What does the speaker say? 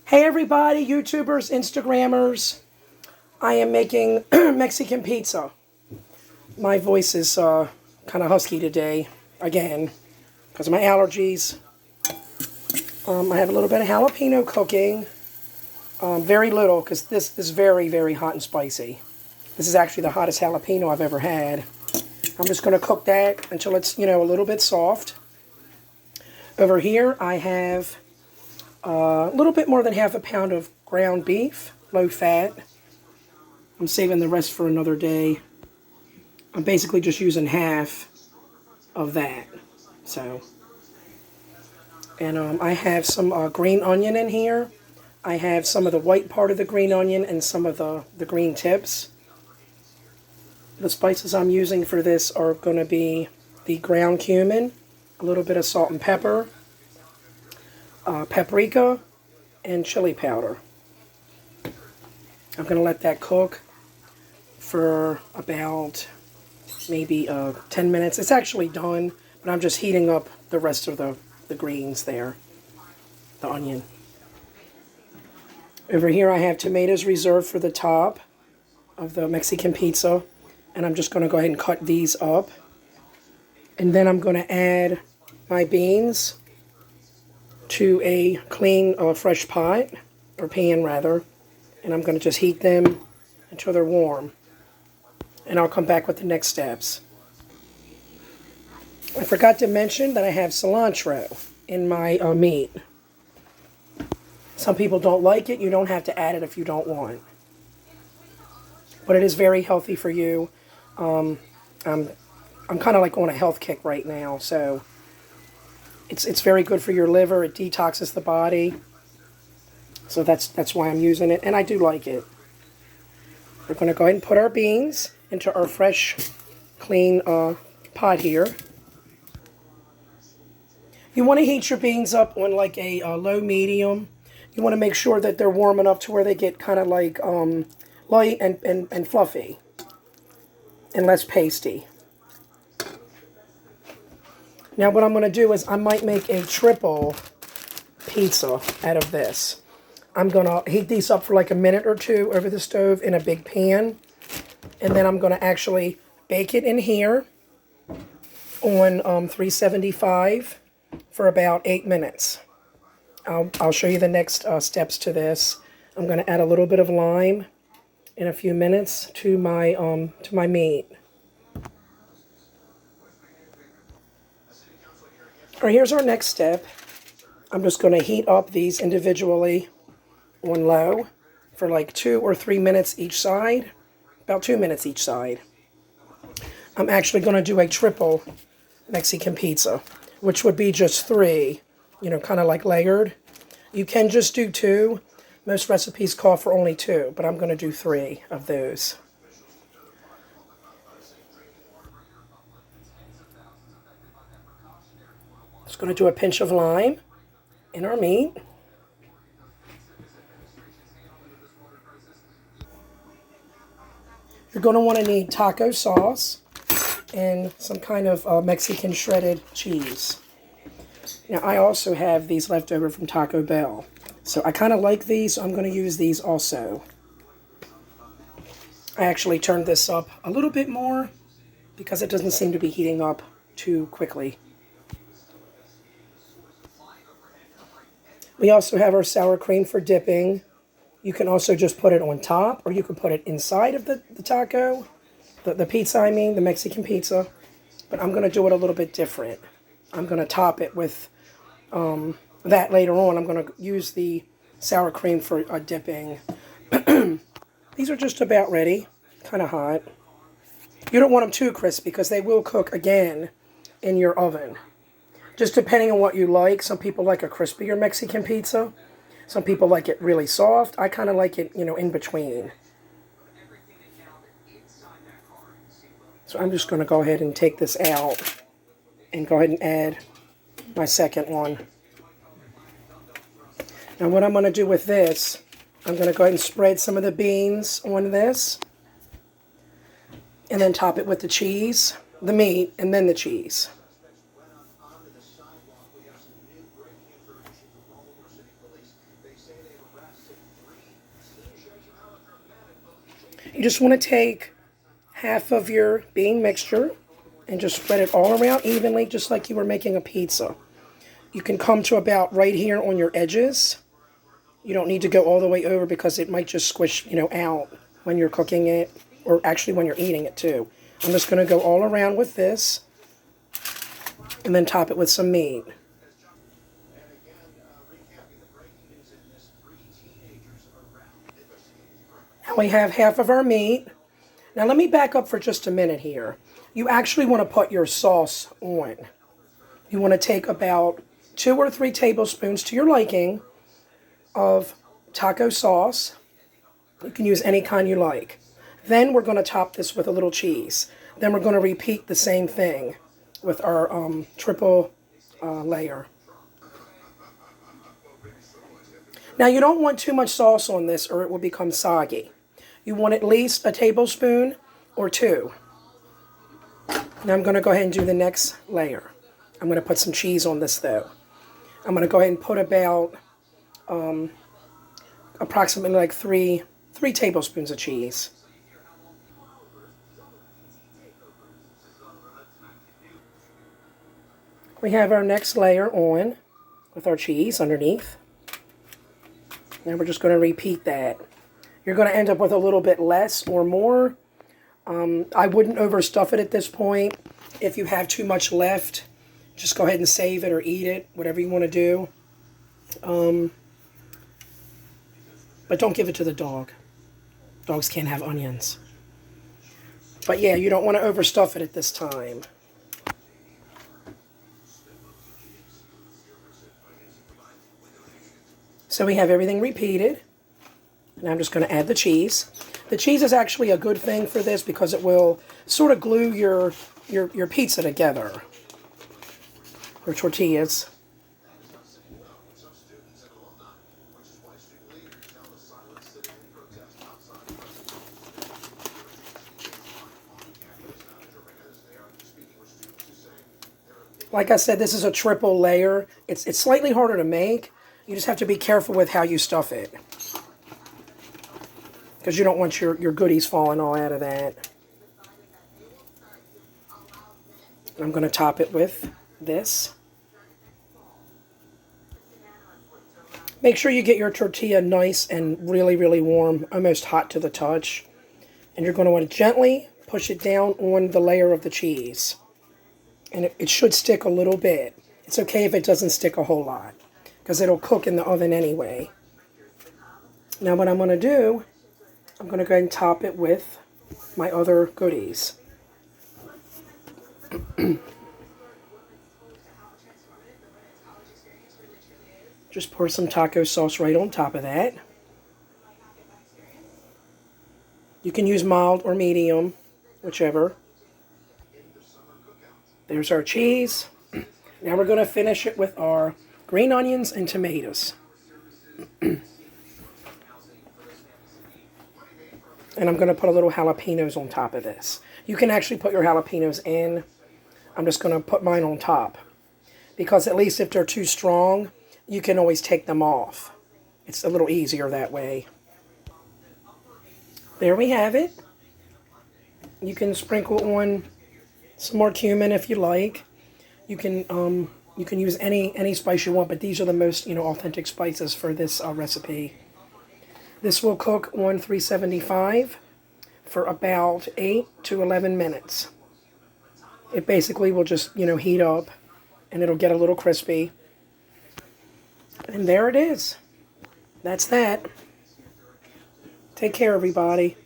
Hey everybody, YouTubers, Instagrammers. I am making Mexican pizza. My voice is kind of husky today, again, because of my allergies. I have a little bit of jalapeno cooking. Very little, because this is very, very hot and spicy. This is actually the hottest jalapeno I've ever had. I'm just going to cook that until it's, a little bit soft. Over here, I have a little bit more than half a pound of ground beef, low fat. I'm saving the rest for another day. I'm basically just using half of that. And I have some green onion in here. I have some of the white part of the green onion and some of the green tips. The spices I'm using for this are going to be the ground cumin, a little bit of salt and pepper, paprika, and chili powder. I'm going to let that cook for about maybe 10 minutes. It's actually done, but I'm just heating up the rest of the greens there, the onion. Over here I have tomatoes reserved for the top of the Mexican pizza, and I'm just going to go ahead and cut these up. And then I'm going to add my beans to a clean, fresh pot, or pan rather, and I'm going to just heat them until they're warm. And I'll come back with the next steps. I forgot to mention that I have cilantro in my meat. Some people don't like it. You don't have to add it if you don't want. But it is very healthy for you. I'm kind of like on a health kick right now, so it's very good for your liver. It detoxes the body. So that's why I'm using it, and I do like it. We're going to go ahead and put our beans into our fresh, clean pot here. You want to heat your beans up on like a low medium. You want to make sure that they're warm enough to where they get kind of like light and fluffy and less pasty. Now what I'm going to do is I might make a triple pizza out of this. I'm going to heat these up for like a minute or two over the stove in a big pan. And then I'm going to actually bake it in here on 375 for about 8 minutes. I'll show you the next steps to this. I'm going to add a little bit of lime in a few minutes to my meat. All right, here's our next step. I'm just going to heat up these individually on low for like 2 or 3 minutes each side. About 2 minutes each side. I'm actually going to do a triple Mexican pizza, which would be just 3, kind of like layered. You can just do 2. Most recipes call for only 2, but I'm going to do 3 of those. Just going to do a pinch of lime in our meat. You're going to want to need taco sauce and some kind of Mexican shredded cheese. Now, I also have these left over from Taco Bell. So I kind of like these, so I'm going to use these also. I actually turned this up a little bit more because it doesn't seem to be heating up too quickly. We also have our sour cream for dipping. You can also just put it on top, or you can put it inside of the taco. The pizza, the Mexican pizza. But I'm going to do it a little bit different. I'm going to top it with that later on. I'm going to use the sour cream for dipping. These are just about ready. Kind of hot. You don't want them too crisp because they will cook again in your oven. Just depending on what you like. Some people like a crispier Mexican pizza. Some people like it really soft. I kind of like it, in between. So I'm just going to go ahead and take this out and go ahead and add my second one. Now what I'm going to do with this, I'm going to go ahead and spread some of the beans on this. And then top it with the cheese, the meat, and then the cheese. You just want to take half of your bean mixture and just spread it all around evenly, just like you were making a pizza. You can come to about right here on your edges. You don't need to go all the way over because it might just squish, out when you're cooking it, or actually when you're eating it too. I'm just going to go all around with this and then top it with some meat. Now we have half of our meat. Now let me back up for just a minute here. You actually want to put your sauce on. You want to take about 2 or 3 tablespoons to your liking of taco sauce. You can use any kind you like. Then we're going to top this with a little cheese. Then we're going to repeat the same thing with our triple layer. Now you don't want too much sauce on this or it will become soggy. You want at least a tablespoon or 2. Now I'm going to go ahead and do the next layer. I'm going to put some cheese on this though. I'm going to go ahead and put about approximately like 3 tablespoons of cheese. We have our next layer on with our cheese underneath. Now we're just going to repeat that. You're going to end up with a little bit less or more. I wouldn't overstuff it at this point. If you have too much left, just go ahead and save it or eat it, whatever you want to do. But don't give it to the dog. Dogs can't have onions. But yeah, you don't want to overstuff it at this time. So we have everything repeated. And I'm just going to add the cheese. The cheese is actually a good thing for this because it will sort of glue your pizza together. Or tortillas. Like I said, this is a triple layer. It's slightly harder to make. You just have to be careful with how you stuff it. Because you don't want your goodies falling all out of that. I'm going to top it with this. Make sure you get your tortilla nice and really, really warm, almost hot to the touch. And you're going to want to gently push it down on the layer of the cheese. And it should stick a little bit. It's okay if it doesn't stick a whole lot, because it'll cook in the oven anyway. Now what I'm going to do, I'm going to go ahead and top it with my other goodies. Just pour some taco sauce right on top of that. You can use mild or medium, whichever. There's our cheese. Now we're going to finish it with our green onions and tomatoes. And I'm going to put a little jalapenos on top of this. You can actually put your jalapenos in. I'm just going to put mine on top. Because at least if they're too strong, you can always take them off. It's a little easier that way. There we have it. You can sprinkle on some more cumin if you like. You can use any spice you want, but these are the most authentic spices for this recipe. This will cook on 375 for about 8 to 11 minutes. It basically will just heat up, and it'll get a little crispy. And there it is. That's that. Take care, everybody.